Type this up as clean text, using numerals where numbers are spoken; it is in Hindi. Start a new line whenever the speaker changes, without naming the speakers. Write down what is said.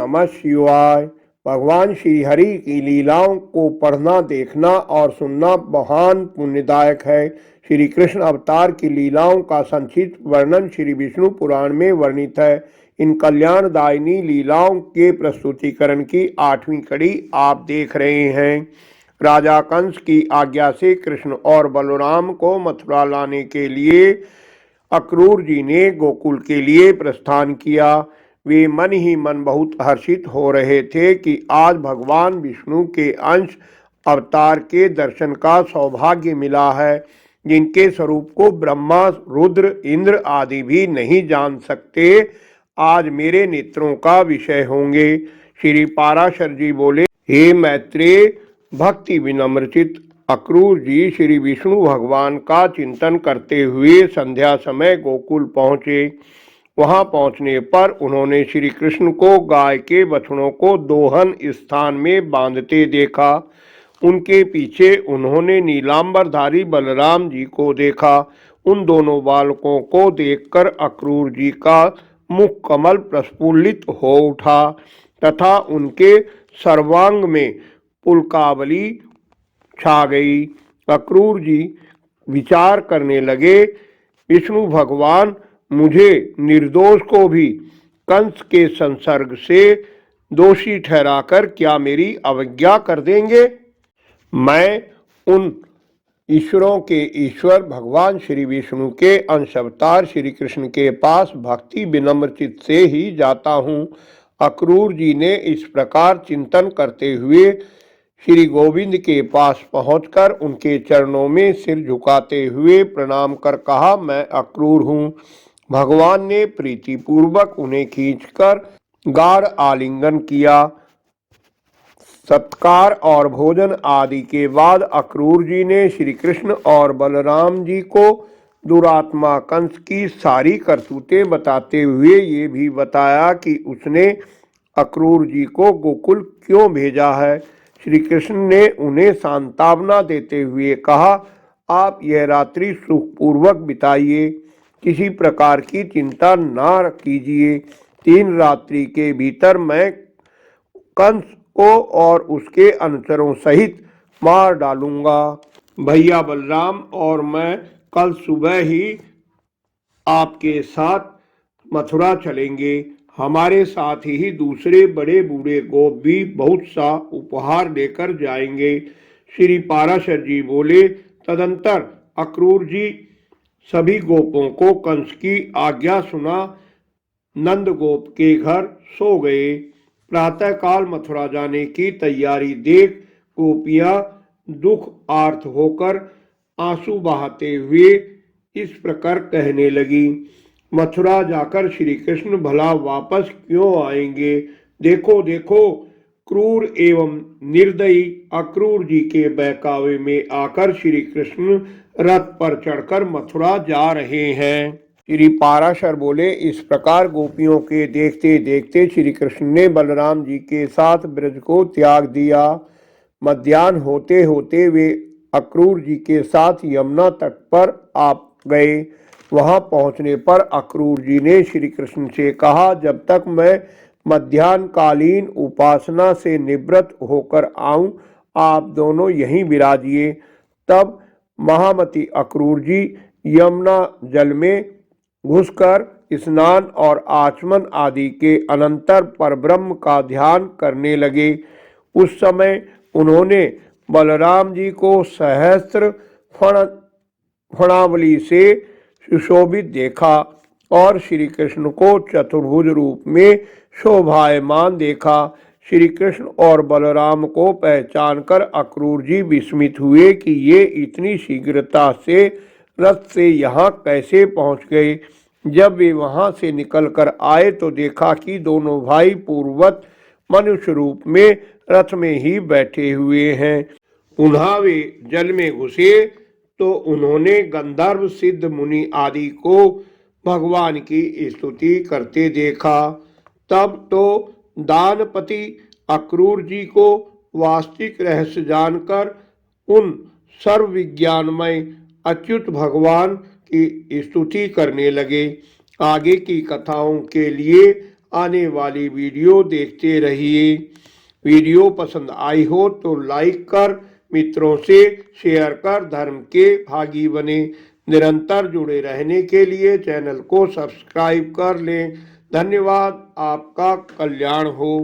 नमः शिवाय। भगवान श्री हरि की लीलाओं को पढ़ना, देखना और सुनना महान पुण्यदायक है। श्री कृष्ण अवतार की लीलाओं का संक्षिप्त वर्णन श्री विष्णु पुराण में वर्णित है। इन कल्याणदायिनी लीलाओं के प्रस्तुतिकरण की 8वीं कड़ी आप देख रहे हैं। राजा कंस की आज्ञा से कृष्ण और बलराम को मथुरा लाने के लिए अक्रूर जी ने गोकुल के लिए प्रस्थान किया। वे मन ही मन बहुत हर्षित हो रहे थे कि आज भगवान विष्णु के अंश अवतार के दर्शन का सौभाग्य मिला है, जिनके स्वरूप को ब्रह्मा, रुद्र, इंद्र आदि भी नहीं जान सकते, आज मेरे नेत्रों का विषय होंगे। श्री पाराशर जी बोले, हे मैत्रेय, भक्ति विनम्रचित अक्रूर जी श्री विष्णु भगवान का चिंतन करते हुए संध्या समय गोकुल पहुँचे। वहां पहुंचने पर उन्होंने श्री कृष्ण को गाय के बछड़ों को दोहन स्थान में बांधते देखा। उनके पीछे उन्होंने नीलांबरधारी बलराम जी को देखा। उन दोनों बालकों को देखकर अक्रूर जी का मुख कमल प्रस्फुल्लित हो उठा तथा उनके सर्वांग में पुलकावली छा गई। अक्रूर जी विचार करने लगे, विष्णु भगवान मुझे निर्दोष को भी कंस के संसर्ग से दोषी ठहराकर क्या मेरी अवज्ञा कर देंगे? मैं उन ईश्वरों के ईश्वर भगवान श्री विष्णु के अंश अवतार श्री कृष्ण के पास भक्ति विनम्र चित्त से ही जाता हूँ। अक्रूर जी ने इस प्रकार चिंतन करते हुए श्री गोविंद के पास पहुंचकर उनके चरणों में सिर झुकाते हुए प्रणाम कर कहा, मैं अक्रूर हूँ। भगवान ने प्रीतिपूर्वक उन्हें खींचकर गाढ़ आलिंगन किया। सत्कार और भोजन आदि के बाद अक्रूर जी ने श्री कृष्ण और बलराम जी को दुरात्मा कंस की सारी करतूतें बताते हुए ये भी बताया कि उसने अक्रूर जी को गोकुल क्यों भेजा है। श्री कृष्ण ने उन्हें सांत्वना देते हुए कहा, आप यह रात्रि सुखपूर्वक बिताइए, किसी प्रकार की चिंता न कीजिए। 3 रात्रि के भीतर मैं कंस को और उसके अनुचरों सहित मार डालूंगा। भैया बलराम और मैं कल सुबह ही आपके साथ मथुरा चलेंगे। हमारे साथ ही दूसरे बड़े बूढ़े गोप भी बहुत सा उपहार लेकर जाएंगे। श्री पाराशर जी बोले, तदंतर अक्रूर जी सभी गोपों को कंस की आज्ञा सुना नंद गोप के घर सो गए। प्रातःकाल मथुरा जाने की तैयारी देख गोपियां दुख आर्त होकर आंसू बहाते हुए इस प्रकार कहने लगी, मथुरा जाकर श्री कृष्ण भला वापस क्यों आएंगे? देखो देखो, क्रूर एवं निर्दयी अक्रूर जी के बहकावे में आकर श्री कृष्ण रथ पर चढ़कर मथुरा जा रहे हैं। श्री पाराशर बोले, इस प्रकार गोपियों के देखते देखते श्री कृष्ण ने बलराम जी के साथ ब्रज को त्याग दिया। मध्याह्न होते होते वे अक्रूर जी के साथ यमुना तट पर आ गए। वहां पहुंचने पर अक्रूर जी ने श्री कृष्ण से कहा, जब तक मैं मध्याह्नकालीन उपासना से निवृत्त होकर आऊं, आप दोनों यहीं विराजिए। तब महामती अक्रूर जी यमुना जल में घुसकर स्नान और आचमन आदि के अनंतर परब्रह्म का ध्यान करने लगे। उस समय उन्होंने बलराम जी को सहस्त्र फणावली से सुशोभित देखा और श्री कृष्ण को चतुर्भुज रूप में शोभायमान देखा। श्री कृष्ण और बलराम को पहचानकर अक्रूर जी विस्मित हुए कि ये इतनी शीघ्रता से रथ से यहाँ कैसे पहुँच गए। जब वे वहाँ से निकलकर आए तो देखा कि दोनों भाई पूर्ववत मनुष्य रूप में रथ में ही बैठे हुए हैं। पुनः वे जल में घुसे तो उन्होंने गंधर्व सिद्ध मुनि आदि को भगवान की स्तुति करते देखा। तब तो दानपति अक्रूर जी को वास्तविक रहस्य जानकर उन सर्वविज्ञानमय अच्युत भगवान की स्तुति करने लगे। आगे की कथाओं के लिए आने वाली वीडियो देखते रहिए। वीडियो पसंद आई हो तो लाइक कर मित्रों से शेयर कर धर्म के भागी बने। निरंतर जुड़े रहने के लिए चैनल को सब्सक्राइब कर लें। धन्यवाद। आपका कल्याण हो।